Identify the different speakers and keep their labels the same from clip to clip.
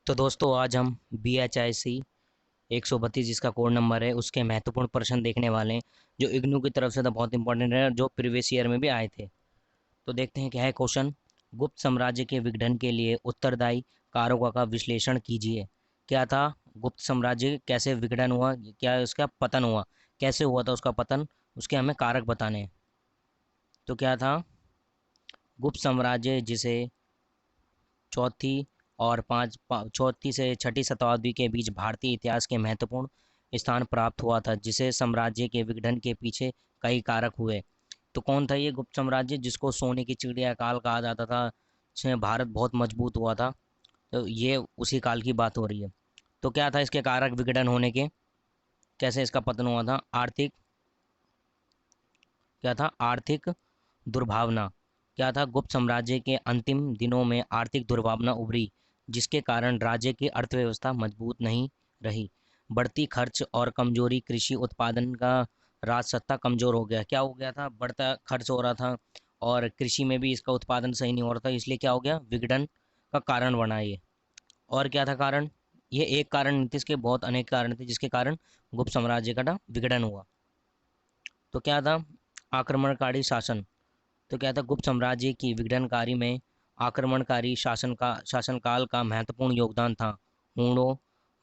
Speaker 1: तो दोस्तों आज हम BHIC 132 जिसका कोड नंबर है उसके महत्वपूर्ण प्रश्न देखने वाले हैं जो इग्नू की तरफ से तो बहुत इंपॉर्टेंट है और जो प्रीवियस ईयर में भी आए थे। तो देखते हैं क्या है क्वेश्चन। गुप्त साम्राज्य के विघटन के लिए उत्तरदायी कारकों का विश्लेषण कीजिए। क्या था? गुप्त साम्राज्य कैसे विघटन हुआ, क्या उसका पतन हुआ, कैसे हुआ था उसका पतन, उसके हमें कारक बताने हैं। तो क्या था? गुप्त साम्राज्य जिसे चौथी और चौथी से छठी शताब्दी के बीच भारतीय इतिहास के महत्वपूर्ण स्थान प्राप्त हुआ था, जिसे साम्राज्य के विघटन के पीछे कई कारक हुए। तो कौन था ये गुप्त साम्राज्य जिसको सोने की चिड़िया काल कहा जाता था, जिसमें भारत बहुत मजबूत हुआ था? तो ये उसी काल की बात हो रही है। तो क्या था इसके कारक विघटन होने के, कैसे इसका पतन हुआ था? आर्थिक, क्या था? आर्थिक दुर्भावना। क्या था? गुप्त साम्राज्य के अंतिम दिनों में आर्थिक दुर्भावना उभरी, जिसके कारण राज्य की अर्थव्यवस्था मजबूत नहीं रही। बढ़ती खर्च और कमजोरी कृषि उत्पादन का, राजसत्ता कमजोर हो गया। क्या हो गया था? बढ़ता खर्च हो रहा था और कृषि में भी इसका उत्पादन सही नहीं हो रहा था, इसलिए क्या हो गया? विघटन का कारण बना ये। और क्या था कारण? ये एक कारण नहीं थे, इसके बहुत अनेक कारण थे जिसके कारण गुप्त साम्राज्य का ना विघटन हुआ। तो क्या था? आक्रमणकारी शासन। तो क्या था? गुप्त साम्राज्य की विघटनकारी में आक्रमणकारी शासनकाल का महत्वपूर्ण योगदान था। हूणों,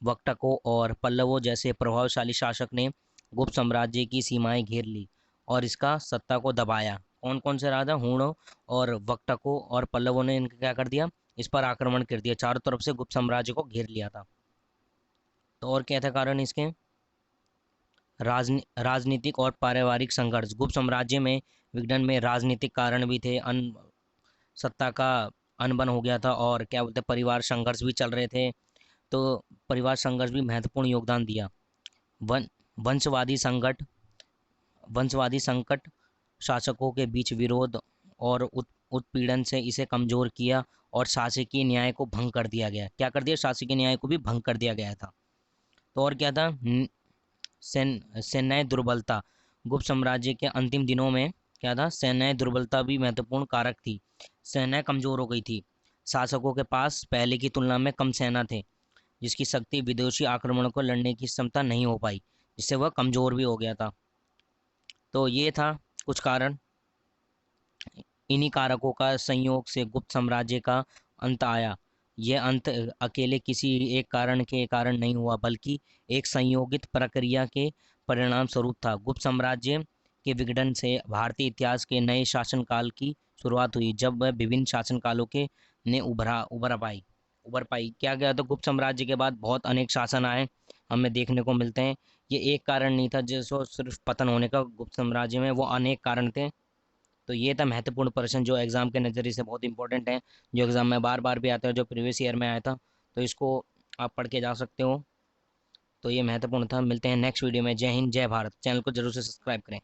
Speaker 1: वक्टकों और पल्लवों जैसे प्रभावशाली शासक ने गुप्त साम्राज्य की सीमाएं घेर ली और इसका सत्ता को दबाया। कौन कौन से राजा? हूणों और वक्टकों और पल्लवों ने इनका क्या कर दिया? इस पर आक्रमण कर दिया, चारों तरफ से गुप्त साम्राज्य को घेर लिया था। तो और क्या था कारण इसके? राजनीतिक और पारिवारिक संघर्ष। गुप्त साम्राज्य में विघटन में राजनीतिक कारण भी थे, सत्ता का अनबन हो गया था और क्या बोलते हैं, परिवार संघर्ष भी चल रहे थे। तो परिवार संघर्ष भी महत्वपूर्ण योगदान दिया। वन वंशवादी संकट, शासकों के बीच विरोध और उत्पीड़न से इसे कमजोर किया और शासकीय न्याय को भंग कर दिया गया। क्या कर दिया? शासकीय न्याय को भी भंग कर दिया गया था। तो और क्या था? सैन्य दुर्बलता। गुप्त साम्राज्य के अंतिम दिनों में क्या था? सैन्य दुर्बलता भी महत्वपूर्ण कारक थी। सेना कमजोर हो गई थी, शासकों के पास पहले की तुलना में कम सेना थे, जिसकी शक्ति विदेशी आक्रमणों को लड़ने की क्षमता नहीं हो पाई, जिससे वह कमजोर भी हो गया था। तो ये था कुछ कारण। इन्हीं कारकों का संयोग से गुप्त साम्राज्य का अंत आया। यह अंत अकेले किसी एक कारण के कारण नहीं हुआ, बल्कि एक संयोगित प्रक्रिया के परिणाम स्वरूप था। गुप्त साम्राज्य के विघटन से भारतीय इतिहास के नए शासनकाल की शुरुआत हुई, जब वह विभिन्न शासनकालों के ने उभर पाई। क्या गया? तो गुप्त साम्राज्य के बाद बहुत अनेक शासन आए, हमें देखने को मिलते हैं। ये एक कारण नहीं था जिसको सिर्फ पतन होने का गुप्त साम्राज्य में, वो अनेक कारण थे। तो ये था महत्वपूर्ण प्रश्न जो एग्जाम के नज़रिए से बहुत इंपॉर्टेंट है, जो एग्जाम में बार बार भी आता है, जो प्रीवियस ईयर में आया था। तो इसको आप पढ़ के जा सकते हो। तो ये महत्वपूर्ण था। मिलते हैं नेक्स्ट वीडियो में। जय हिंद, जय भारत। चैनल को जरूर से सब्सक्राइब करें।